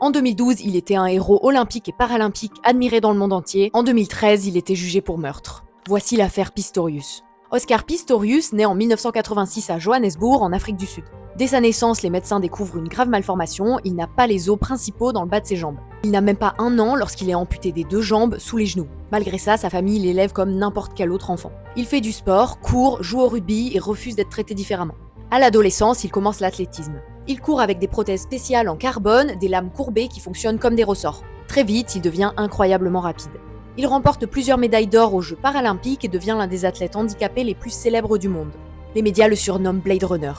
En 2012, il était un héros olympique et paralympique admiré dans le monde entier. En 2013, il était jugé pour meurtre. Voici l'affaire Pistorius. Oscar Pistorius naît en 1986 à Johannesburg, en Afrique du Sud. Dès sa naissance, les médecins découvrent une grave malformation, il n'a pas les os principaux dans le bas de ses jambes. Il n'a même pas 1 an lorsqu'il est amputé des 2 jambes sous les genoux. Malgré ça, sa famille l'élève comme n'importe quel autre enfant. Il fait du sport, court, joue au rugby et refuse d'être traité différemment. À l'adolescence, il commence l'athlétisme. Il court avec des prothèses spéciales en carbone, des lames courbées qui fonctionnent comme des ressorts. Très vite, il devient incroyablement rapide. Il remporte plusieurs médailles d'or aux Jeux paralympiques et devient l'un des athlètes handicapés les plus célèbres du monde. Les médias le surnomment Blade Runner.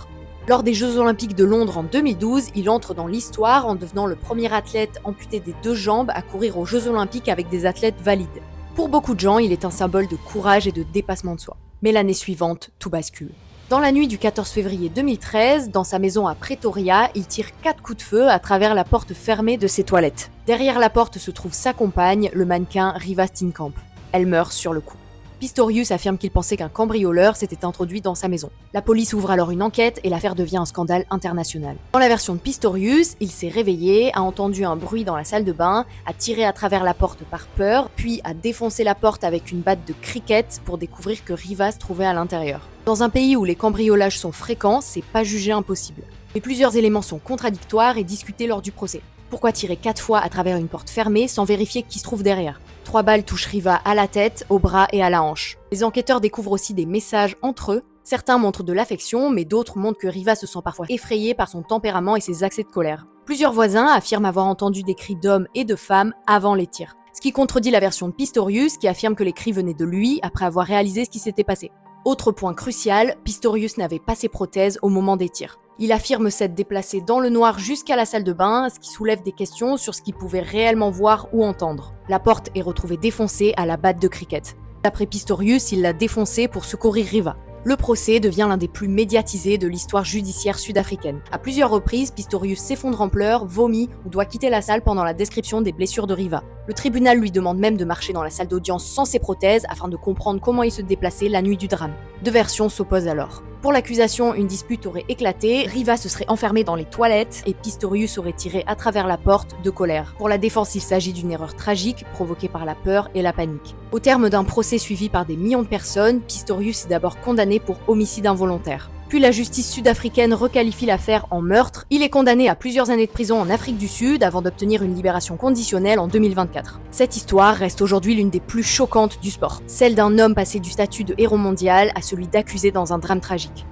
Lors des Jeux olympiques de Londres en 2012, il entre dans l'histoire en devenant le premier athlète amputé des 2 jambes à courir aux Jeux olympiques avec des athlètes valides. Pour beaucoup de gens, il est un symbole de courage et de dépassement de soi. Mais l'année suivante, tout bascule. Dans la nuit du 14 février 2013, dans sa maison à Pretoria, il tire 4 coups de feu à travers la porte fermée de ses toilettes. Derrière la porte se trouve sa compagne, le mannequin Riva Steenkamp. Elle meurt sur le coup. Pistorius affirme qu'il pensait qu'un cambrioleur s'était introduit dans sa maison. La police ouvre alors une enquête et l'affaire devient un scandale international. Dans la version de Pistorius, il s'est réveillé, a entendu un bruit dans la salle de bain, a tiré à travers la porte par peur, puis a défoncé la porte avec une batte de cricket pour découvrir que Riva se trouvait à l'intérieur. Dans un pays où les cambriolages sont fréquents, c'est pas jugé impossible. Mais plusieurs éléments sont contradictoires et discutés lors du procès. Pourquoi tirer 4 fois à travers une porte fermée sans vérifier qui se trouve derrière ? 3 balles touchent Riva à la tête, au bras et à la hanche. Les enquêteurs découvrent aussi des messages entre eux. Certains montrent de l'affection, mais d'autres montrent que Riva se sent parfois effrayé par son tempérament et ses accès de colère. Plusieurs voisins affirment avoir entendu des cris d'hommes et de femmes avant les tirs. Ce qui contredit la version de Pistorius, qui affirme que les cris venaient de lui après avoir réalisé ce qui s'était passé. Autre point crucial, Pistorius n'avait pas ses prothèses au moment des tirs. Il affirme s'être déplacé dans le noir jusqu'à la salle de bain, ce qui soulève des questions sur ce qu'il pouvait réellement voir ou entendre. La porte est retrouvée défoncée à la batte de cricket. D'après Pistorius, il l'a défoncée pour secourir Riva. Le procès devient l'un des plus médiatisés de l'histoire judiciaire sud-africaine. À plusieurs reprises, Pistorius s'effondre en pleurs, vomit ou doit quitter la salle pendant la description des blessures de Riva. Le tribunal lui demande même de marcher dans la salle d'audience sans ses prothèses afin de comprendre comment il se déplaçait la nuit du drame. 2 versions s'opposent alors. Pour l'accusation, une dispute aurait éclaté, Riva se serait enfermé dans les toilettes et Pistorius aurait tiré à travers la porte de colère. Pour la défense, il s'agit d'une erreur tragique provoquée par la peur et la panique. Au terme d'un procès suivi par des millions de personnes, Pistorius est d'abord condamné pour homicide involontaire. Puis la justice sud-africaine requalifie l'affaire en meurtre. Il est condamné à plusieurs années de prison en Afrique du Sud avant d'obtenir une libération conditionnelle en 2024. Cette histoire reste aujourd'hui l'une des plus choquantes du sport, celle d'un homme passé du statut de héros mondial à celui d'accusé dans un drame tragique.